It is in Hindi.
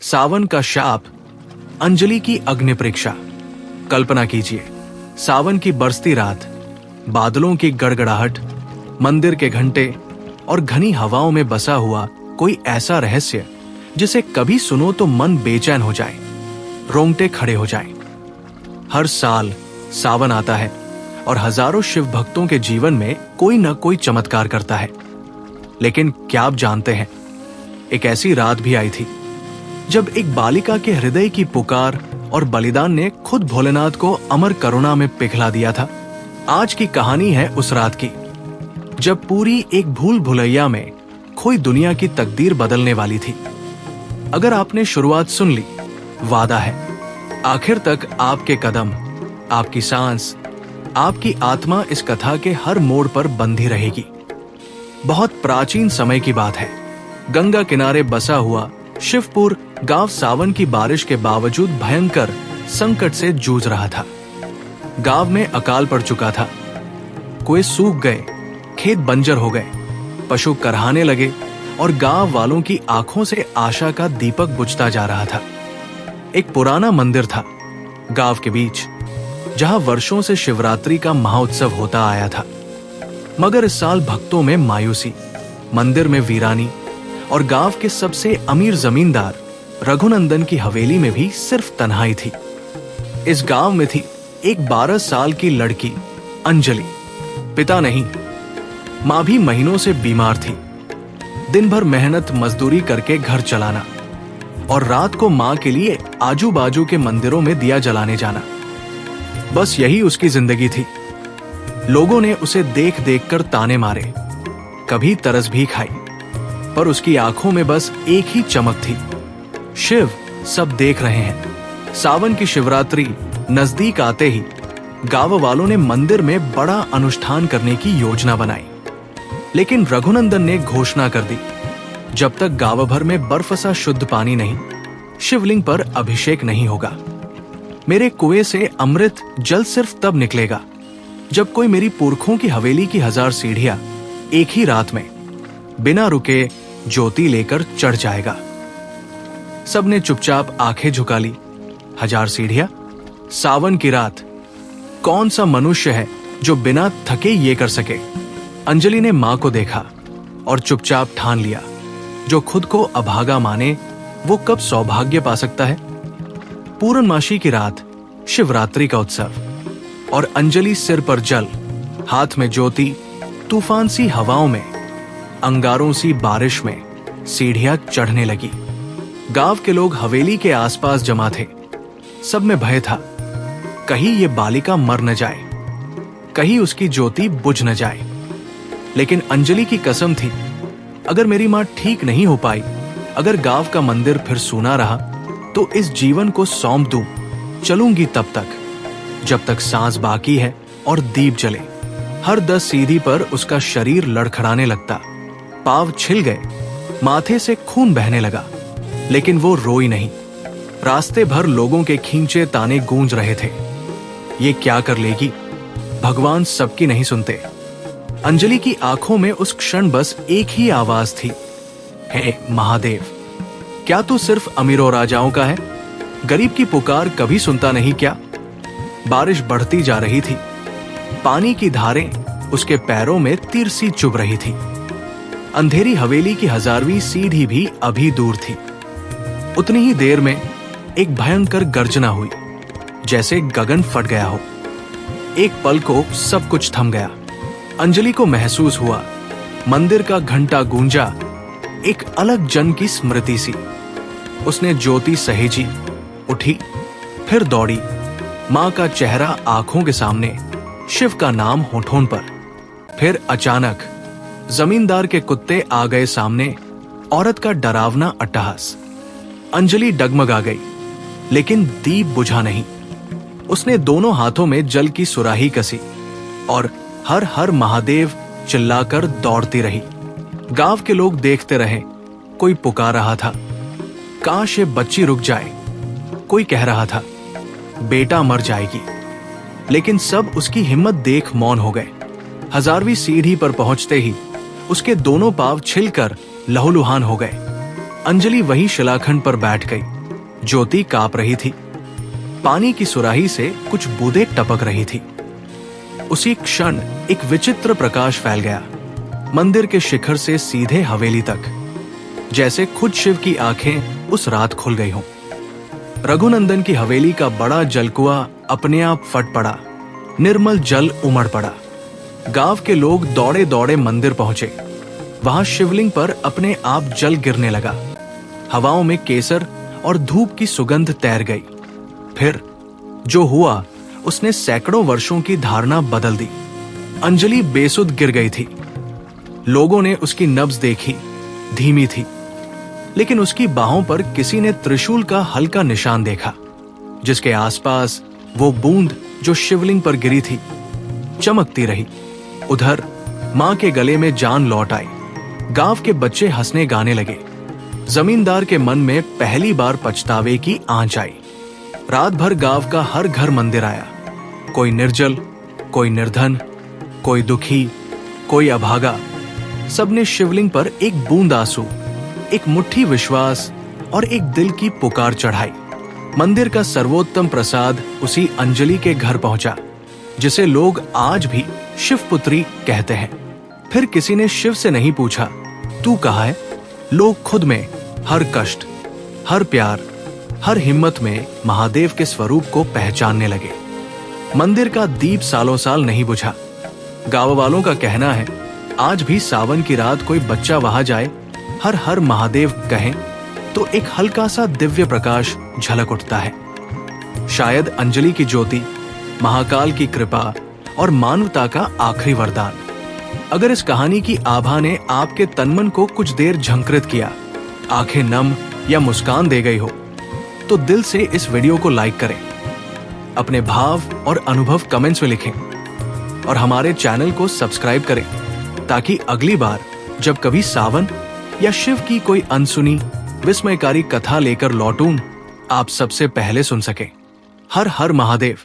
सावन का शाप, अंजलि की अग्नि परीक्षा। कल्पना कीजिए, सावन की बरसती रात, बादलों की गड़गड़ाहट, मंदिर के घंटे और घनी हवाओं में बसा हुआ कोई ऐसा रहस्य जिसे कभी सुनो तो मन बेचैन हो जाए, रोंगटे खड़े हो जाए। हर साल सावन आता है और हजारों शिव भक्तों के जीवन में कोई न कोई चमत्कार करता है। लेकिन क्या आप जानते हैं, एक ऐसी रात भी आई थी जब एक बालिका के हृदय की पुकार और बलिदान ने खुद भोलेनाथ को अमर करुणा में पिघला दिया था। आज की कहानी है उस रात की, जब पूरी एक भूल भुलैया में खोई दुनिया की तकदीर बदलने वाली थी। अगर आपने शुरुआत सुन ली, वादा है आखिर तक आपके कदम, आपकी सांस, आपकी आत्मा इस कथा के हर मोड़ पर बंधी रहेगी। बहुत प्राचीन समय की बात है। गंगा किनारे बसा हुआ शिवपुर गांव सावन की बारिश के बावजूद भयंकर संकट से जूझ रहा था। गांव में अकाल पड़ चुका था, कुएं सूख गए, खेत बंजर हो गए, पशु करहाने लगे और गांव वालों की आंखों से आशा का दीपक बुझता जा रहा था। एक पुराना मंदिर था गांव के बीच, जहां वर्षों से शिवरात्रि का महाउत्सव होता आया था। मगर इस साल भक्तों में मायूसी, मंदिर में वीरानी और गांव के सबसे अमीर जमींदार रघुनंदन की हवेली में भी सिर्फ तन्हाई थी। इस गांव में थी एक 12 साल की लड़की अंजलि। पिता नहीं, मां भी महीनों से बीमार थी। दिन भर मेहनत मजदूरी करके घर चलाना और रात को मां के लिए आजू बाजू के मंदिरों में दिया जलाने जाना, बस यही उसकी जिंदगी थी। लोगों ने उसे देख देख कर ताने मारे, कभी तरस भी खाई, पर उसकी आंखों में बस एक ही चमक थी, शिव सब देख रहे हैं। सावन की शिवरात्रि नजदीक आते ही गांव वालों ने मंदिर में बड़ा अनुष्ठान करने की योजना बनाई। लेकिन रघुनंदन ने घोषणा कर दी, जब तक गांव भर में बर्फ सा शुद्ध पानी नहीं, शिवलिंग पर अभिषेक नहीं होगा। मेरे कुएं से अमृत जल सिर्फ तब निकलेगा जब कोई मेरी पुरखों की हवेली की 1000 सीढ़ियां एक ही रात में बिना रुके ज्योति लेकर चढ़ जाएगा। सबने चुपचाप आंखें झुका ली। 1000 सीढ़ियां, सावन की रात, कौन सा मनुष्य है जो बिना थके ये कर सके? अंजलि ने मां को देखा और चुपचाप ठान लिया, जो खुद को अभागा माने वो कब सौभाग्य पा सकता है। पूर्णमासी की रात, शिवरात्रि का उत्सव, और अंजलि सिर पर जल, हाथ में ज्योति, तूफान सी हवाओं में, अंगारों सी बारिश में सीढ़ियां चढ़ने लगी। गांव के लोग हवेली के आसपास जमा थे। सब में भय था, कहीं ये बालिका मर न जाए, कहीं उसकी ज्योति बुझ न जाए। लेकिन अंजलि की कसम थी, अगर मेरी मां ठीक नहीं हो पाई, अगर गांव का मंदिर फिर सूना रहा, तो इस जीवन को सौंप दूं, चलूंगी तब तक जब तक सांस बाकी है और दीप जले। हर 10 सीढ़ी पर उसका शरीर लड़खड़ाने लगता, पांव छिल गए, माथे से खून बहने लगा, लेकिन वो रोई नहीं। रास्ते भर लोगों के खींचे ताने गूंज रहे थे, ये क्या कर लेगी, भगवान सबकी नहीं सुनते। अंजलि की आंखों में उस क्षण बस एक ही आवाज थी, हे महादेव, क्या तू सिर्फ अमीरों राजाओं का है? गरीब की पुकार कभी सुनता नहीं क्या? बारिश बढ़ती जा रही थी, पानी की धारें उसके पैरों में तीर सी चुभ रही थी। अंधेरी हवेली की 1000वीं सीढ़ी भी अभी दूर थी। उतनी ही देर में एक भयंकर गर्जना हुई, जैसे गगन फट गया हो। एक पल को सब कुछ थम गया। अंजलि को महसूस हुआ, मंदिर का घंटा गूंजा, एक अलग जन की स्मृति सी। उसने ज्योति सहेजी, उठी, फिर दौड़ी। मां का चेहरा आंखों के सामने, शिव का नाम होठों पर। फिर अचानक जमींदार के कुत्ते आ गए सामने, औरत का डरावना अट्टहास। अंजलि डगमगा गई, लेकिन दीप बुझा नहीं। उसने दोनों हाथों में जल की सुराही कसी और हर हर महादेव चिल्लाकर दौड़ती रही। गांव के लोग देखते रहे। कोई पुकार रहा था, काश ये बच्ची रुक जाए। कोई कह रहा था, बेटा मर जाएगी। लेकिन सब उसकी हिम्मत देख मौन हो गए। 1000वीं सीढ़ी पर पहुंचते ही उसके दोनों पांव छिलकर लहूलुहान हो गए। अंजलि वही शिलाखंड पर बैठ गई। ज्योति कांप रही थी। पानी की सुराही से कुछ बूंदें टपक रही थी। उसी क्षण एक विचित्र प्रकाश फैल गया, मंदिर के शिखर से सीधे हवेली तक, जैसे खुद शिव की आंखें उस रात खुल गई हों। रघुनंदन की हवेली का बड़ा जलकुआ अपने आप फट पड़ा, निर्मल जल उमड़ पड़ा। गांव के लोग दौड़े दौड़े मंदिर पहुंचे। वहां शिवलिंग पर अपने आप जल गिरने लगा। हवाओं में केसर और धूप की सुगंध तैर गई। फिर जो हुआ उसने सैकड़ों वर्षों की धारणा बदल दी। अंजलि बेसुध गिर गई थी। लोगों ने उसकी नब्ज देखी, धीमी थी, लेकिन उसकी बाहों पर किसी ने त्रिशूल का हल्का निशान देखा, जिसके आसपास वो बूंद जो शिवलिंग पर गिरी थी चमकती रही। उधर मां के गले में जान लौट आई। गांव के बच्चे हंसने गाने लगे। जमींदार के मन में पहली बार पछतावे की आंच आई। रात भर गांव का हर घर मंदिर आया। कोई निर्जल, कोई निर्धन, कोई दुखी, कोई अभागा। सबने शिवलिंग पर एक बूंद आंसू, एक मुट्ठी विश्वास और एक दिल की पुकार चढ़ाई। मंदिर का सर्वोत्तम प्रसाद उसी अंजलि के घर पहुंचा, जिसे लोग आज भी शिवपुत्री कहते हैं। फिर किसी ने शिव से नहीं पूछा, तू कहाँ है? लोग खुद में हर कष्ट, हर प्यार, हर हिम्मत में महादेव के स्वरूप को पहचानने लगे। मंदिर का दीप सालों साल नहीं बुझा। गांव वालों का कहना है, आज भी सावन की रात कोई बच्चा वहां जाए, हर हर महादेव कहें, तो एक हल्का सा दिव्य प्रकाश झलक उठता है। शायद अंजलि की ज्योति, महाकाल की कृपा और मानवता का आखिरी वरदान। अगर इस कहानी की आभा ने आपके तनमन को कुछ देर झंकृत किया, आंखें नम या मुस्कान दे गई हो, तो दिल से इस वीडियो को लाइक करें, अपने भाव और अनुभव कमेंट्स में लिखें और हमारे चैनल को सब्सक्राइब करें, ताकि अगली बार जब कभी सावन या शिव की कोई अनसुनी विस्मयकारी कथा लेकर लौटूं, आप सबसे पहले सुन सकें। हर हर महादेव।